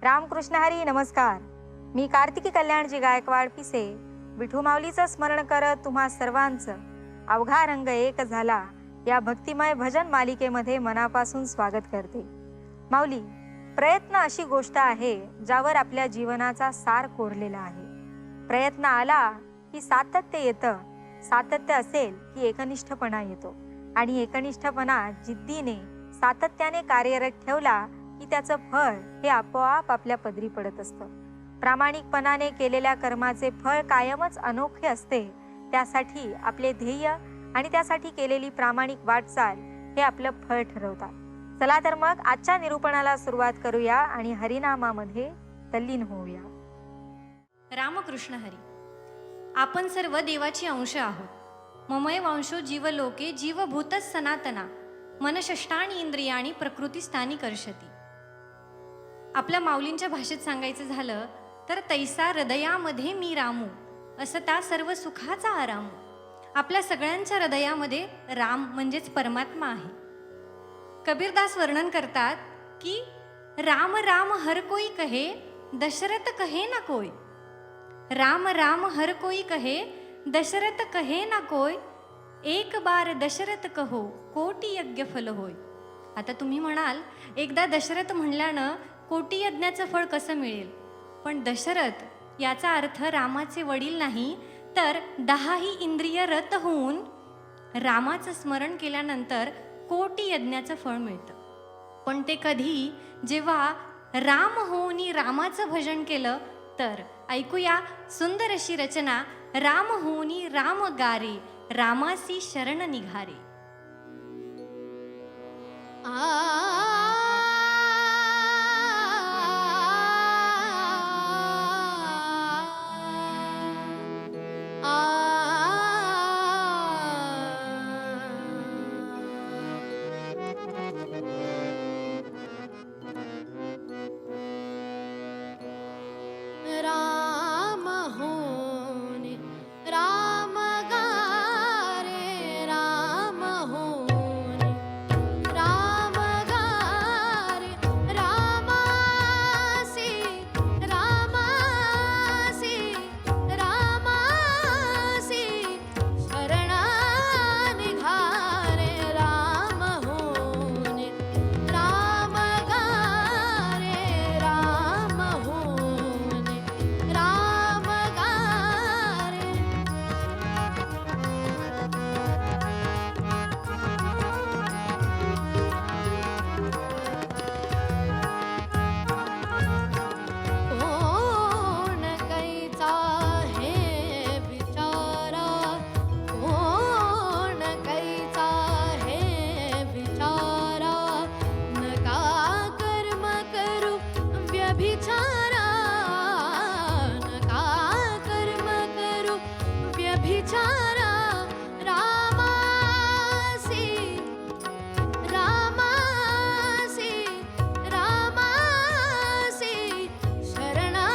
रामकृष्ण हरी नमस्कार. मी कार्तिकी कल्याणजी गायकवाड पिसे विठू माऊलीचं स्मरण करत तुम्हा सर्वांचं अवघा रंग एक झाला या भक्तिमय भजन मालिकेमध्ये मनापासून स्वागत करते. माऊली, प्रयत्न अशी गोष्ट आहे ज्यावर आपल्या जीवनाचा सार कोरलेला आहे. प्रयत्न आला की सातत्य येतं, सातत्य असेल की एकनिष्ठपणा येतो आणि एकनिष्ठपणा जिद्दीने सातत्याने कार्यरत ठेवला की त्याचं फळ हे आपोआप आपल्या पदरी पडत असतं. प्रामाणिकपणाने केलेल्या कर्माचे फळ कायमच अनोखे असते. त्यासाठी आपले ध्येय आणि त्यासाठी केलेली प्रामाणिक वाटचाल हे आपलं फळ ठरवतात. चला तर मग आजच्या निरूपणाला सुरुवात करूया आणि हरिनामामध्ये तल्लीन होऊया. रामकृष्ण हरी. आपण सर्व देवाची अंश आहोत. ममय वंशो जीवलोके जीवभूत सनातना मनषष्टानी इंद्रियाणी प्रकृतीस्थानी कर्षती. आपल्या माऊलींच्या भाषेत सांगायचं झालं तर तैसा हृदयामध्ये मी रामू असं त्या सर्व सुखाचा आराम. आपल्या सगळ्यांच्या हृदयामध्ये राम म्हणजेच परमात्मा आहे. कबीरदास वर्णन करतात की राम राम हर कोई कहे दशरथ कहे ना कोई. राम राम हर कोई कहे दशरथ कहे ना कोई. एक बार दशरथ कहो कोटी यज्ञ फल होय. आता तुम्ही म्हणाल एकदा दशरथ म्हणल्यानं कोटी यज्ञाचं फळ कसं मिळेल. पण दशरथ याचा अर्थ रामाचे वडील नाही तर 10ही इंद्रिय रत होऊन रामाचं स्मरण केल्यानंतर कोटी यज्ञाचं फळ मिळतं. पण ते कधी, जेव्हा राम होऊनी रामाचं भजन केलं तर. ऐकूया सुंदर अशी रचना. राम होऊनी राम गारे रामासी शरण निघारे. राम होने राम गारे राम होने राम गारे रामासी रामासी रामासी शरणा निघारे. राम होने राम गारे राम होने राम गारे. कोण कैचा हे विचारा कोण कैचा हे विचारा. नका कर्म करू व्यभिचारा नका कर्म करू व्यभिचारा. रामासी रामासी रामासी शरणा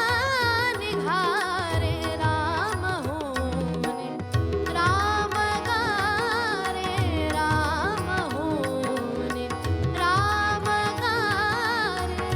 निघारे. राम होने राम गारे राम होने राम गारे.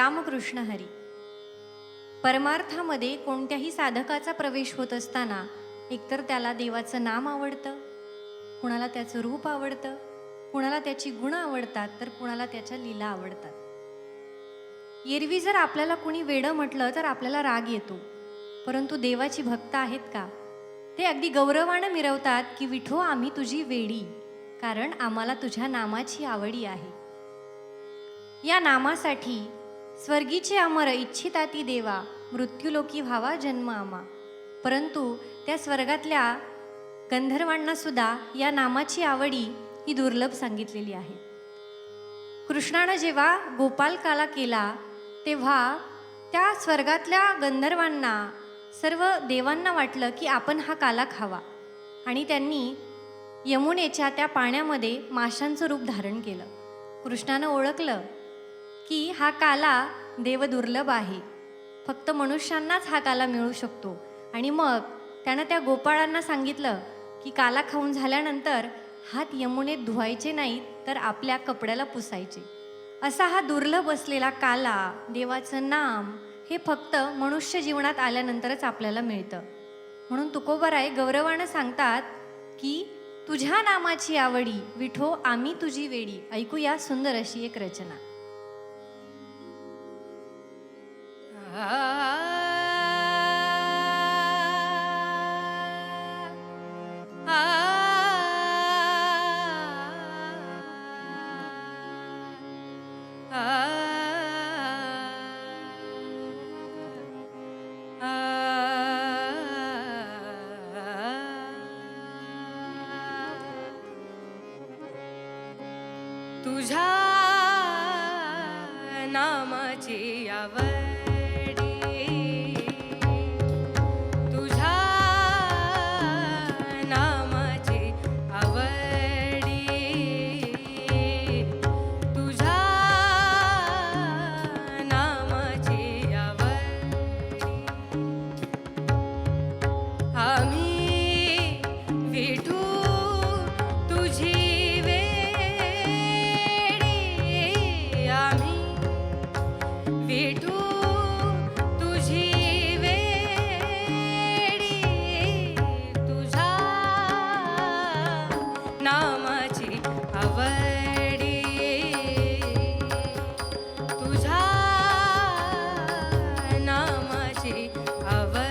रामकृष्ण हरी. परमार्थामध्ये कोणत्याही साधकाचा प्रवेश होत असताना एकतर त्याला देवाचं नाम आवडतं, कुणाला त्याचं रूप आवडतं, कुणाला त्याची गुण आवडतात, तर कुणाला त्याच्या लीला आवडतात. एरवी जर आपल्याला कुणी वेडं म्हटलं तर आपल्याला राग येतो, परंतु देवाची भक्त आहेत का, ते अगदी गौरवानं मिरवतात की विठो आम्ही तुझी वेडी, कारण आम्हाला तुझ्या नामाची आवडी आहे. या नामासाठी स्वर्गीचे अमर इच्छिता ती देवा, मृत्यूलोकी व्हावा जन्म आमा. परंतु त्या स्वर्गातल्या गंधर्वांना सुद्धा या नामाची आवडी ही दुर्लभ सांगितलेली आहे. कृष्णानं जेव्हा गोपालकाला केला तेव्हा त्या स्वर्गातल्या गंधर्वांना, सर्व देवांना वाटलं की आपण हा काला खावा, आणि त्यांनी यमुनेच्या त्या पाण्यामध्ये माशांचं रूप धारण केलं. कृष्णानं ओळखलं की हा काला देव दुर्लभ आहे, फक्त मनुष्यांनाच हा काला मिळू शकतो. आणि मग त्यानं त्या गोपाळांना सांगितलं की काला खाऊन झाल्यानंतर हात यमुनेत धुवायचे नाहीत, तर आपल्या कपड्याला पुसायचे. असा हा दुर्लभ असलेला काला, देवाचं नाम, हे फक्त मनुष्य जीवनात आल्यानंतरच आपल्याला मिळतं. म्हणून तुकोबाराय गौरवानं सांगतात की तुझ्या नामाची आवडी, विठो आम्ही तुझी वेडी. ऐकूया सुंदर अशी एक रचना. तुझ्या नामाची आवडी, तुझ्या नामाची आवडी, तुझ्या नामाची आवडी. आम्ही विठू तुझी विठू तुझी वेडी, तुझ्या नामाची आवडी, तुझ्या नामाची आवडी.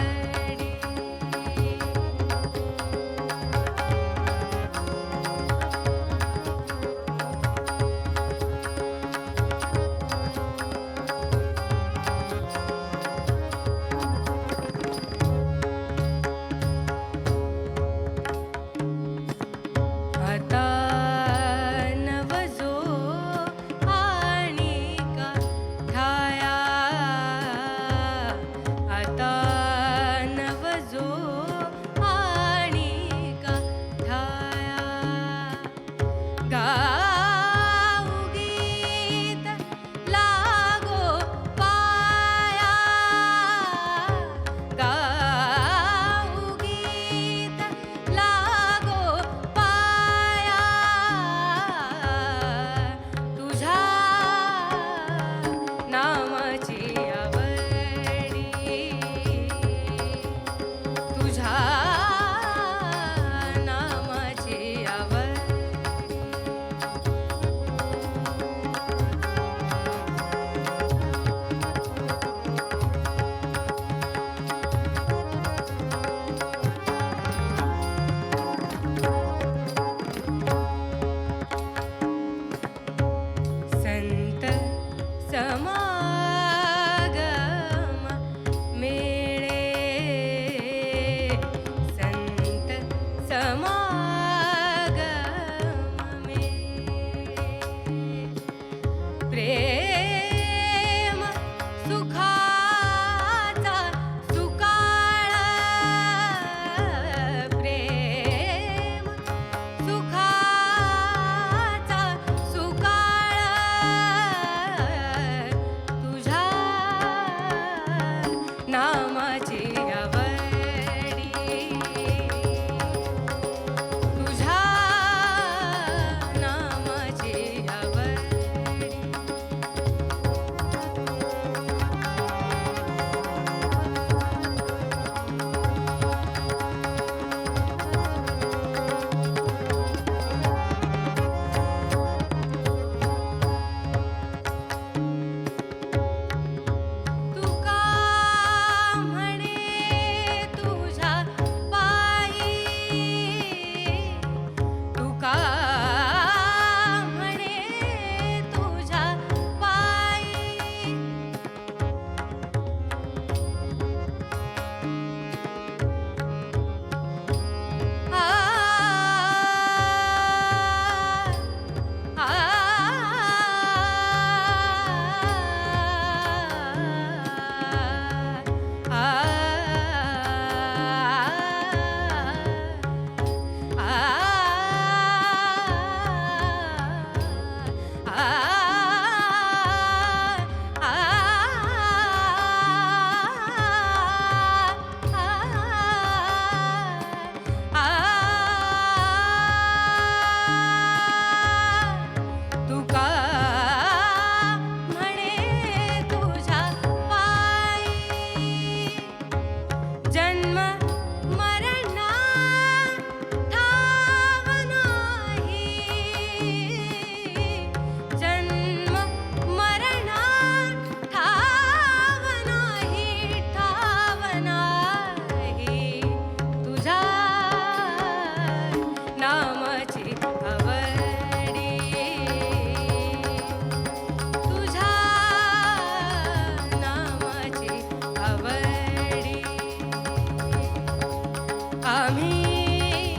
आम्ही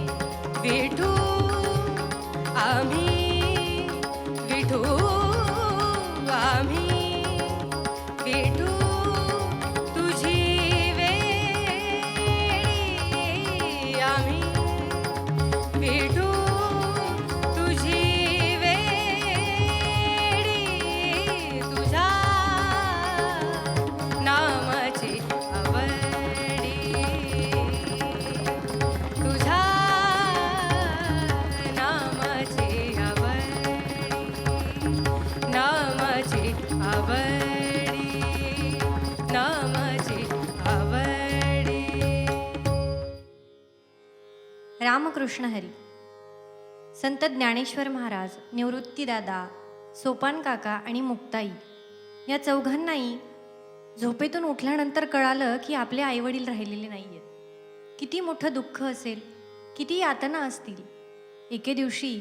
विठू आम्ही विठू आम्ही विठू तुझी वेडी आम्ही विठू तुझी वेडी तुझ्या नामाची आवडी तुझ्या नामाची आवडी नामाची आवडी रामकृष्ण हरी. संत ज्ञानेश्वर महाराज, निवृत्तीदादा, सोपान काका आणि मुक्ताई या चौघांनाही झोपेतून उठल्यानंतर कळालं की आपले आईवडील राहिलेले नाही आहेत. किती मोठं दुःख असेल, किती यातना असतील. एके दिवशी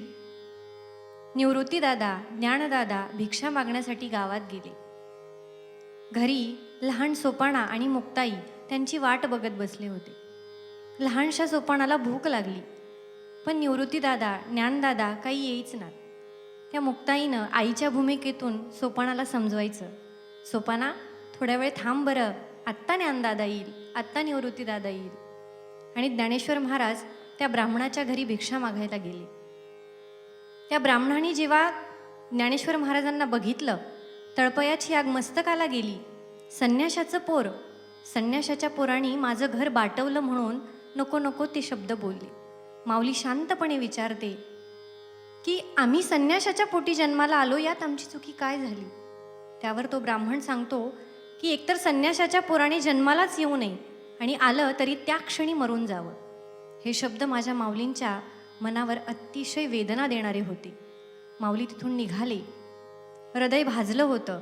निवृत्तीदादा, ज्ञानदादा भिक्षा मागण्यासाठी गावात गेले. घरी लहान सोपाणा आणि मुक्ताई त्यांची वाट बघत बसले होते. लहानशा सोपाणाला भूक लागली, पण निवृत्तीदादा, ज्ञानदादा काही येईच ना. त्या मुक्ताईनं आईच्या भूमिकेतून सोपाणाला समजवायचं, सोपाना थोड्या वेळ थांब बरं, आत्ता ज्ञानदादा येईल, आत्ता निवृत्तीदादा येईल. आणि ज्ञानेश्वर महाराज त्या ब्राह्मणाच्या घरी भिक्षा मागायला गेले. त्या ब्राह्मणाने जेव्हा ज्ञानेश्वर महाराजांना बघितलं, तळपयाची आग मस्तकाला गेली. संन्याशाचं पोर, संन्याशाच्या पोराने माझं घर बाटवलं म्हणून नको नको ते शब्द बोलले. माऊली शांतपणे विचारते की आम्ही संन्याशाच्या पोटी जन्माला आलो, यात आमची चुकी काय झाली? त्यावर तो ब्राह्मण सांगतो की एकतर संन्याशाच्या पोराने जन्मालाच येऊ नये आणि आलं तरी त्या क्षणी मरून जावं. हे शब्द माझ्या माऊलींच्या मनावर अतिशय वेदना देणारे होते. माऊली तिथून निघाले. हृदय भाजलं होतं.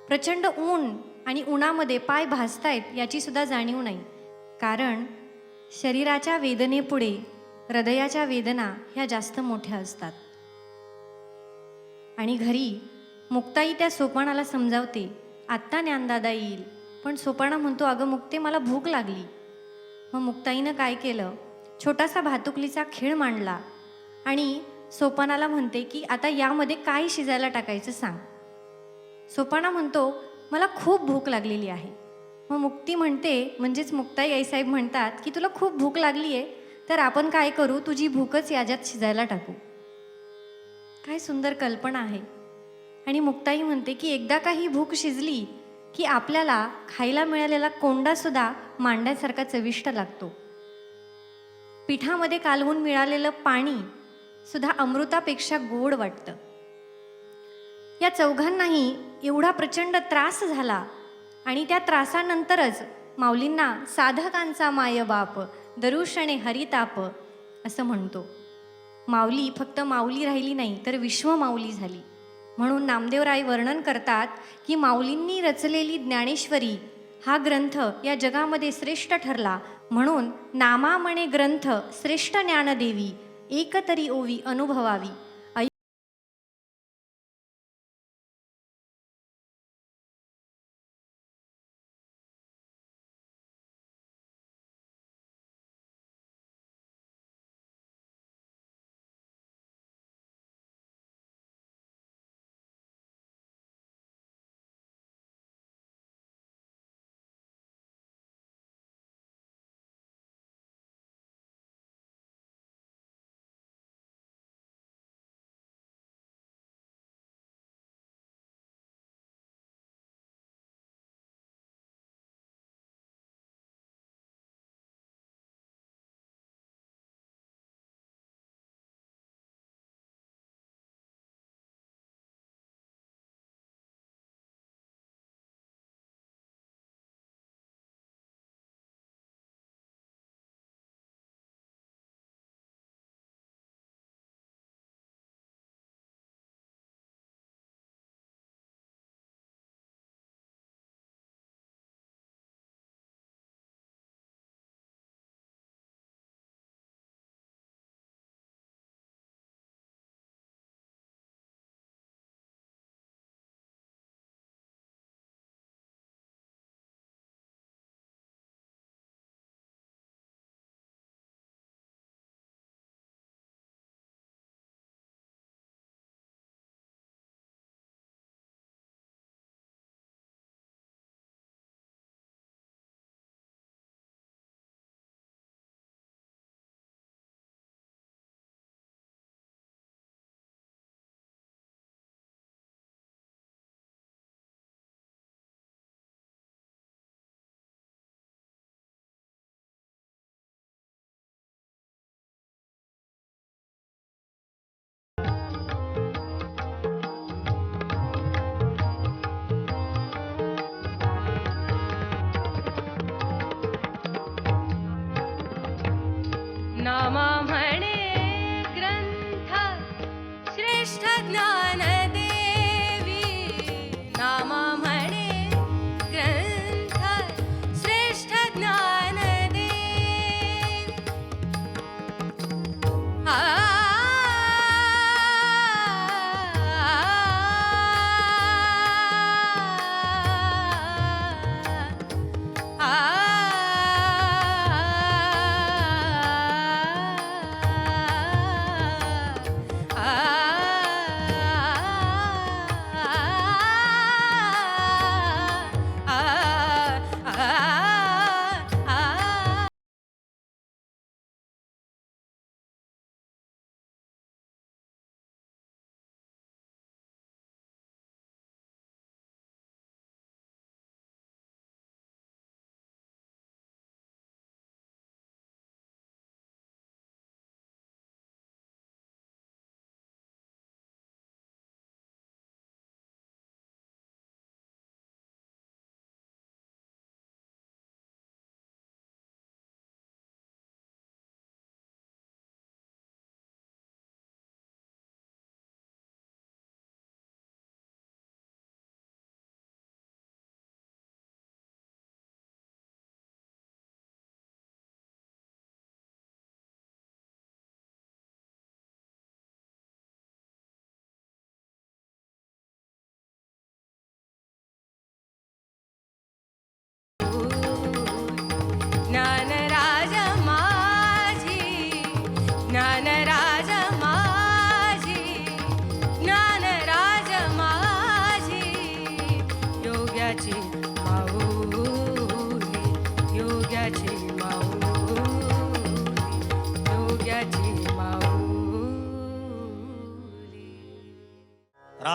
प्रचंड ऊन आणि उन्हामध्ये पाय भाजतायत याची सुद्धा जाणीव नाही. कारण शरीराच्या वेदनेपुढे हृदयाच्या वेदना ह्या जास्त मोठ्या असतात. आणि घरी मुक्ताई त्या सोपाणाला समजावते, आत्ता ज्ञानदादा येईल. पण सोपाणा म्हणतो, अगं मुक्ते, मला भूक लागली. मग मुक्ताईनं काय केलं, छोटासा भातुकलीचा खेळ मांडला आणि सोपानाला म्हणते की आता यामध्ये काय शिजायला टाकायचं सांग. सोपाना म्हणतो, मला खूप भूक लागलेली आहे. मग मुक्ती म्हणते, म्हणजेच मुक्ताई आईसाहेब म्हणतात की तुला खूप भूक लागली आहे, तर आपण काय करू, तुझी भूकच याच्यात शिजायला टाकू. काय सुंदर कल्पना आहे. आणि मुक्ताई म्हणते की एकदा का ही भूक शिजली की आपल्याला खायला मिळालेला कोंडासुद्धा मांड्यासारखा चविष्ट लागतो. पिठामध्ये कालवून मिळालेलं पाणी सुद्धा अमृतापेक्षा गोड वाटतं. या चौघांनाही एवढा प्रचंड त्रास झाला आणि त्या त्रासानंतरच माऊलींना साधकांचा मायबाप दरुषणे हरिताप असं म्हणतो. माऊली फक्त माऊली राहिली नाही तर विश्व माऊली झाली. म्हणून नामदेवराय वर्णन करतात की माऊलींनी रचलेली ज्ञानेश्वरी हा ग्रंथ या जगामध्ये श्रेष्ठ ठरला. म्हणून नामा म्हणे ग्रंथ श्रेष्ठ ज्ञानदेवी, एकतरी ओवी अनुभवावी.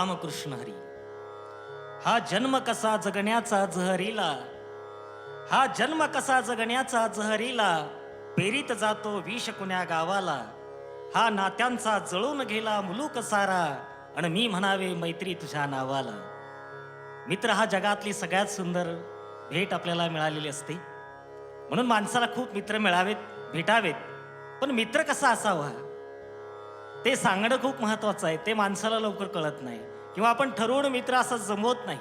रामकृष्ण हरी. हा जन्म कसा जगण्याचा जहरीला, हा जन्म कसा जगण्याचा जहरीला, पेरीत जातो विष कुण्या गावाला. हा नात्यांचा जळून गेला मुलूक सारा, आणि मी म्हणावे मैत्री तुझ्या नावाला. मित्र हा जगातली सगळ्यात सुंदर भेट आपल्याला मिळालेली असते. म्हणून माणसाला खूप मित्र मिळावेत, भेटावेत. पण मित्र कसा असावा ते सांगणं खूप महत्वाचं आहे. ते माणसाला लवकर कळत नाही, किंवा आपण ठरवून मित्र असा जमवत नाही.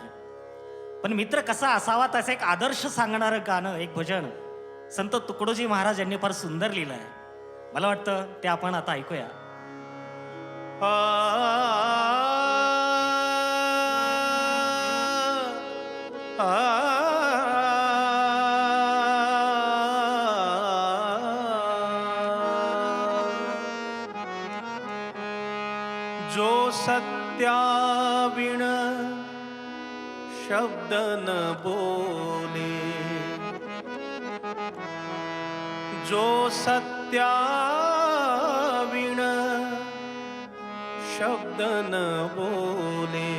पण मित्र कसा असावा त्याचा एक आदर्श सांगणारं गाणं, एक भजन संत तुकडोजी महाराज यांनी फार सुंदर लिहिलं आहे. मला वाटतं ते आपण आता ऐकूया. जो सत्याविण शब्द न बोले, जो सत्याविण शब्द न बोले,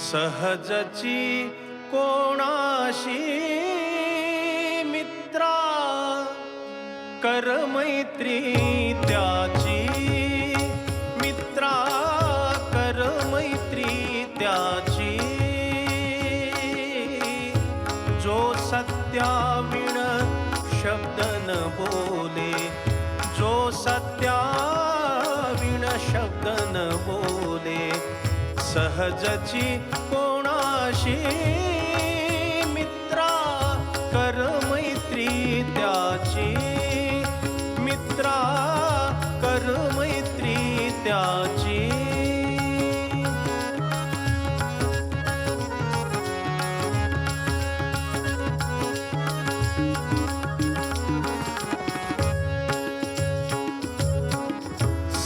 सहजची कोणाशी मित्रा, कर मैत्री त्याची मित्रा, कर मैत्री त्याची. जो सत्याविण शब्द न बोले, जो सत्याविण शब्द न बोले, सहजची कोणाशी मित्रा, कर मैत्री त्याची मित्रा, कर मैत्री त्याची.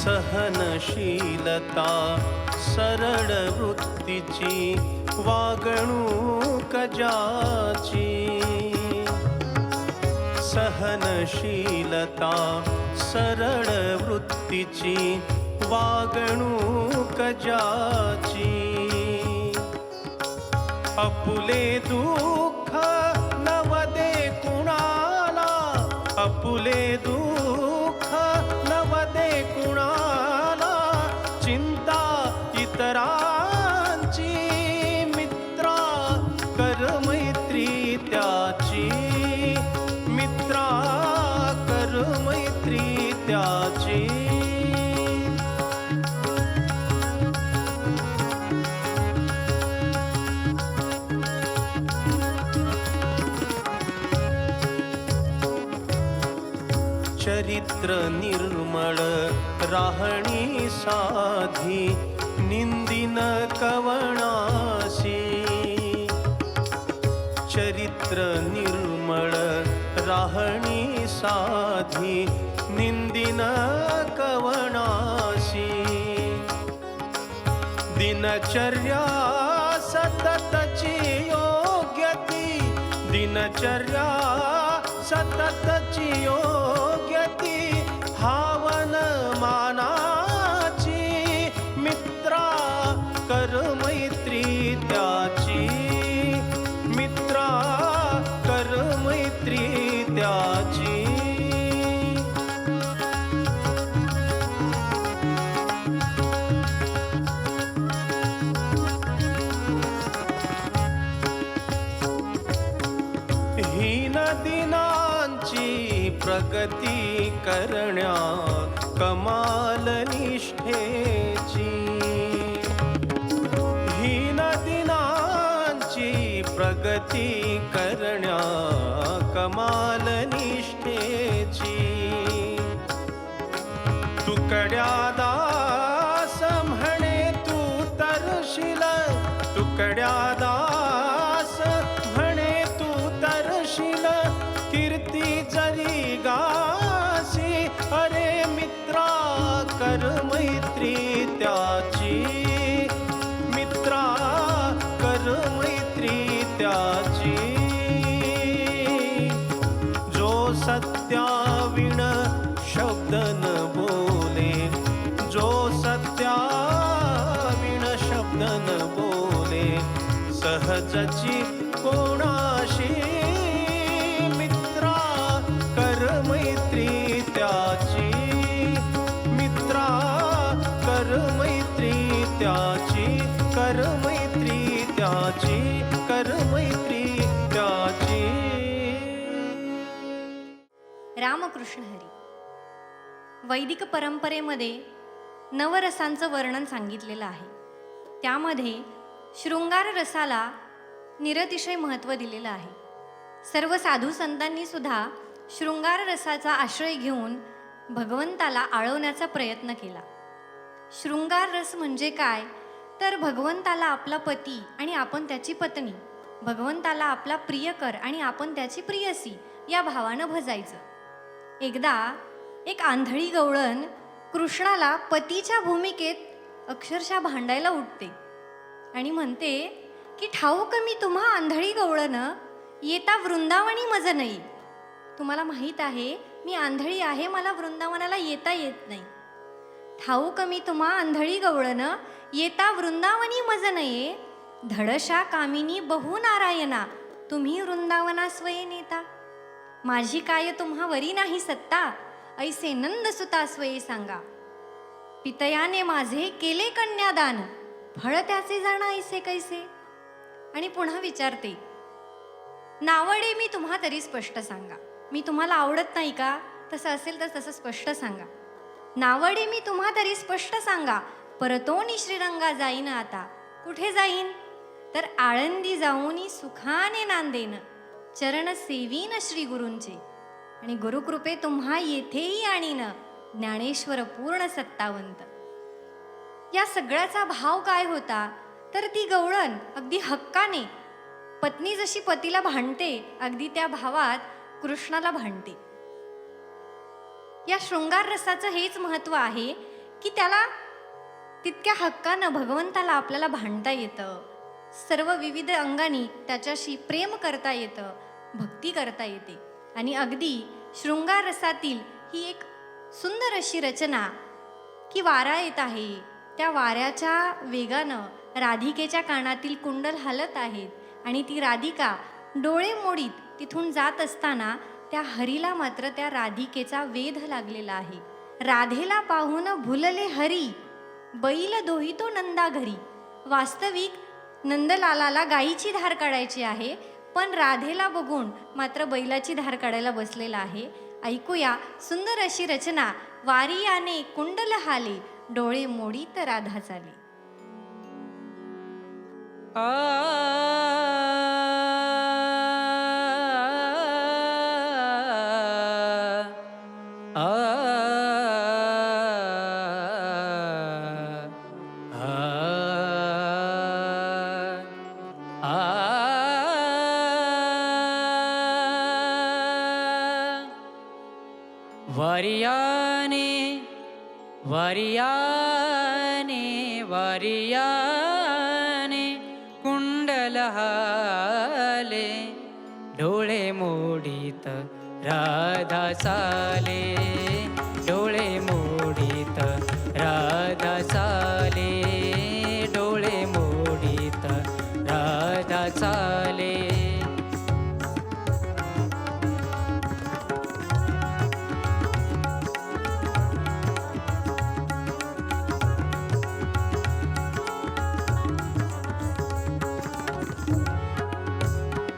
सहनशीलता सरळ वृत्तीची, वागणूक ज्याची. सहनशीलता सरळ वृत्तीची, वागणूक ज्याची. अपुले दुःख नवदे कुणाला, अपुले दुःख नवदे कुणाला, चिंता इतरांची मित्रा, कर मैत्री त्याची मित्रा, कर मैत्री त्याची. चरित्र निर्मळ राहणी साधी, निंदिन कवणासी. चरित्र निर्मळ राहणी साधी, निंदिन कवणासी. दिनचर्या सततची योग्यती, दिनचर्या सततची योग्यती, हावन मानाची मित्रा, कर मैत्री त्याची मित्रा, कर मैत्री त्याची. हीन दिनांची प्रगती करण्या कमाल निष्ठेची. हीन दिनांची प्रगती करण्या कमाल निष्ठेची. तुकड्या दास म्हणे तू तरशील, तुकड्या दास म्हणे तू तरशील, कीर्ती जरी गासी, अरे मित्रा कर मैत्री त्याची मित्रा, कर मैत्री त्याची. जो सत्याविण शब्द न बोले, जो सत्याविण रामकृष्ण हरी. वैदिक परंपरेमध्ये नवरसांचं वर्णन सांगितलेलं आहे. त्यामध्ये शृंगार रसाला निरतिशय महत्त्व दिलेलं आहे. सर्व साधू संतांनी सुद्धा शृंगार रसाचा आश्रय घेऊन भगवंताला आळवण्याचा प्रयत्न केला. शृंगार रस म्हणजे काय, तर भगवंताला आपला पती आणि आपण त्याची पत्नी, भगवंताला आपला प्रियकर आणि आपण त्याची प्रियसी या भावानं भजायचं. एकदा एक आंधळी गवळण कृष्णाला पतीच्या भूमिकेत अक्षरशः भांडायला उठते आणि म्हणते की ठाऊक मी तुम्हा आंधळी गवळण येता वृंदावनी मज नाही. तुम्हाला माहीत आहे मी आंधळी आहे, मला वृंदावनाला येता येत नाही. ठाऊक मी तुम्हा आंधळी गवळण येता वृंदावनी मज नये. धडशा कामिनी बहु नारायणा तुम्ही वृंदावना स्वये नेता. माझी काय तुम्हा वरी नाही सत्ता ऐसे नंद सुता स्वये सांगा. पितयाने माझे केले कन्यादान फळ त्याचे जाण ऐसे कैसे. आणि पुन्हा विचारते, नावडे मी तुम्हा तरी स्पष्ट सांगा. मी तुम्हाला आवडत नाही का, तसं असेल तर तसं स्पष्ट सांगा. नावडे मी तुम्हा तरी स्पष्ट सांगा. परतोनी श्रीरंगा जाईन आता. कुठे जाईन, तर आळंदी जाऊनी सुखाने नांदेन. चरण सेवीन श्री गुरूंचे आणि गुरुकृपे तुम्हा येथेही आणीन. ज्ञानेश्वर पूर्ण सत्तावंत. या सगळ्याचा भाव काय होता, तर ती गवळण अगदी हक्काने पत्नी जशी पतीला भांडते अगदी त्या भावात कृष्णाला भांडते. या शृंगार रसाचं हेच महत्त्व आहे की त्याला तितक्या हक्कानं भगवंताला आपल्याला भांडता येतं. सर्व विविध अंगांनी त्याच्याशी प्रेम करता येतं, भक्ती करता येते. आणि अगदी शृंगार रसातील ही एक सुंदर अशी रचना की वारा येत आहे, त्या वाऱ्याच्या वेगानं राधिकेच्या कानातील कुंडल हलत आहेत आणि ती राधिका डोळे मोडीत तिथून जात असताना त्या हरीला मात्र त्या राधिकेचा वेध लागलेला आहे. राधेला पाहून भुलले हरी बैल दोहितो नंदा घरी. वास्तविक नंदलालाला गायीची धार काढायची आहे, पण राधेला बघून मात्र बैलाची धार काढायला बसलेला आहे. ऐकूया सुंदर अशी रचना. वारी याने कुंडल हाले डोळे मोडीत राधा चाले. वारियाने वारियाने वारियाने कुंडल हाले डोळे मोडीत राधा चाले. डोळे मोडीत राधा चाले. डोळे मोडीत राधा चाले.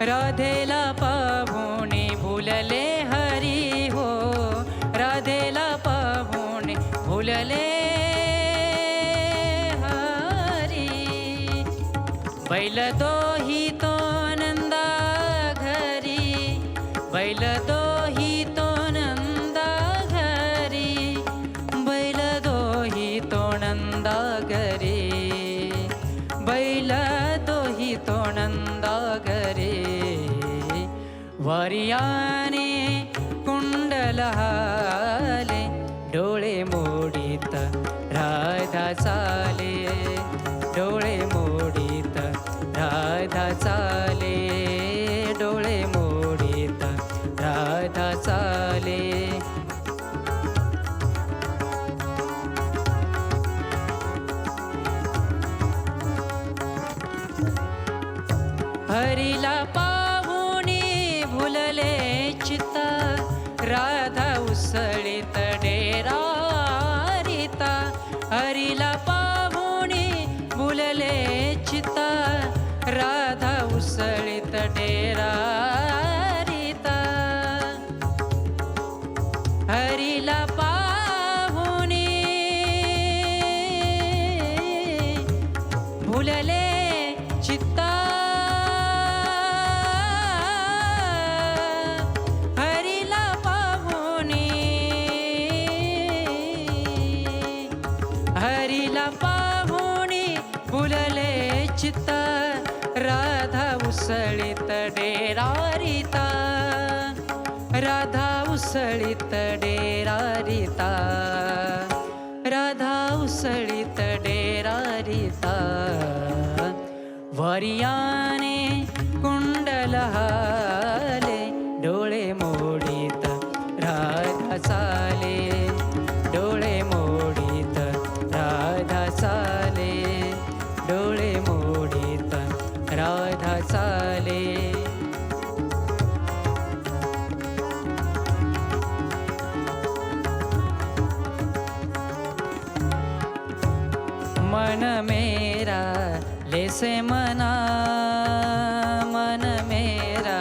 राधेला पाहुणे भुलले हरी हो. राधेला पाहुणे भुलले हरी. बैल दोही तो नंदा घरी. बैल दोही तो नंदा घरी. बैल दोही तो नंदा घरी. बैल दोही तो नंदा घरी. वारियाने कुंडल हाले डोळे मोडीत राधा चाले. डोळे मोडीत राधा चाले. डोळे मोडीत राधा चाले. हरीला पाहुणे भुलले चित्ता. राधा उसळीत डेरा रीता. हरीला पाहुणे भुलले चित्ता. राधा उसळीत डेरा रीता. हरीला पाहुणे भुलले चित्ता हरीला पाहुणे हरीला पाहुणे भुलले चित्ता राधा उसळीत डेरारिता राधा उसळीत डेरारिता राधा उसळीत डेरारिता वरियाने कुंडल हाले डोळे मोडीत राधा चाले डोळे मोडीत राधा चाले डोळे मोडीत राधा चाले मन मेरा लेसे मना मन मेरा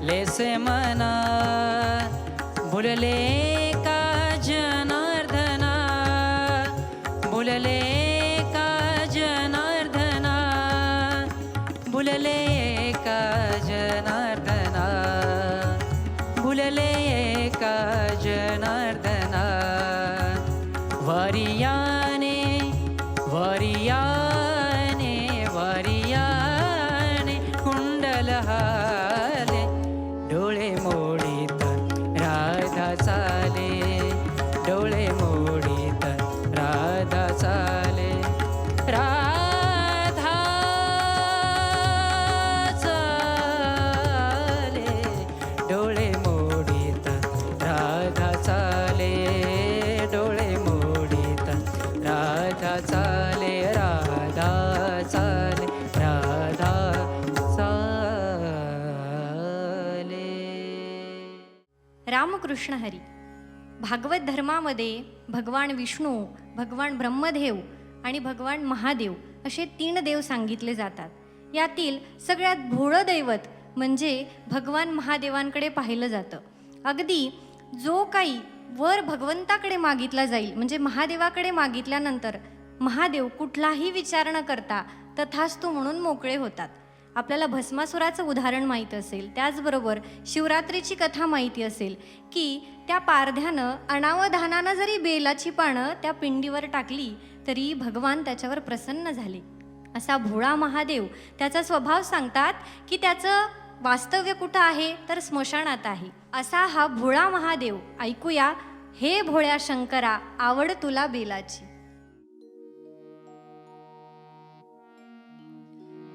लेसे मना भुलले का जनार्दना भुलले का जनार्दना भुलले का जनार्दना भुलले का जनार्दना वरियाने वरियाने वरियाने कुंडल हाले डोळे मोडीत राधा चाले डोळे मोडीत राधा चाले राधा चाले डोळे मोडीत राधा चाले डोळे मोडीत राधा चाले राधा चाले राधा चाले रामकृष्ण हरी. भागवत धर्मामध्ये भगवान विष्णू, भगवान ब्रह्मदेव आणि भगवान महादेव असे 3 देव सांगितले जातात. यातील सगळ्यात भोळं दैवत म्हणजे भगवान महादेवांकडे पाहिलं जातं. अगदी जो काही वर भगवंताकडे मागितला जाईल म्हणजे महादेवाकडे मागितल्यानंतर महादेव कुठलाही विचार न करता तथास्तु म्हणून मोकळे होतात. आपल्याला भस्मासुराचं उदाहरण माहीत असेल, त्याचबरोबर शिवरात्रीची कथा माहिती असेल की त्या पारध्यानं अनावधानानं जरी बेलाची पानं त्या पिंडीवर टाकली तरी भगवान त्याच्यावर प्रसन्न झाले. असा भोळा महादेव त्याचा स्वभाव सांगतात की त्याचं वास्तव्य कुठं आहे तर स्मशानात आहे. असा हा भोळा महादेव. ऐकूया, हे भोळ्या शंकरा आवड तुला बेलाची.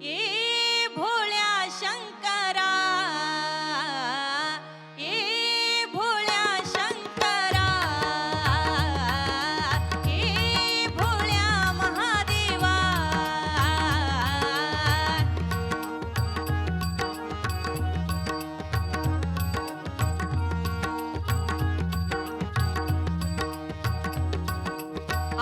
ए भोळ्या शंकरा ए भोळ्या शंकरा ए भोळ्या महादेवा आ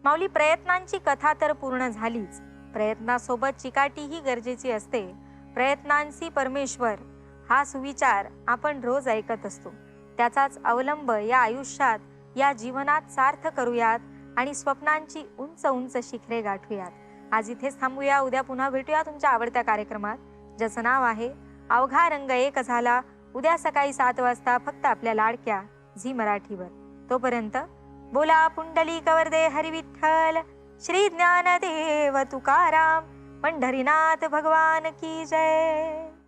माऊली, प्रयत्नांची कथा तर पूर्ण झालीच, प्रयत्नासोबत चिकाटीही गरजेची असते. प्रयत्नांची परमेश्वर हा सुविचार आपण रोज ऐकत असतो. त्याचाच अवलंब या आयुष्यात, या जीवनात सार्थ करूयात आणि स्वप्नांची उंच उंच शिखरे गाठूयात. आज इथेच थांबूया. उद्या पुन्हा भेटूया तुमच्या आवडत्या कार्यक्रमात, ज्याचं नाव आहे अवघा रंग एक झाला. उद्या सकाळी 7 वाजता फक्त आपल्या लाडक्या झी मराठीवर. तोपर्यंत बोला पुंडलिक वरदे हरी विठ्ठल, श्री ज्ञानदेव तुकाराम, पंढरीनाथ भगवान की जय.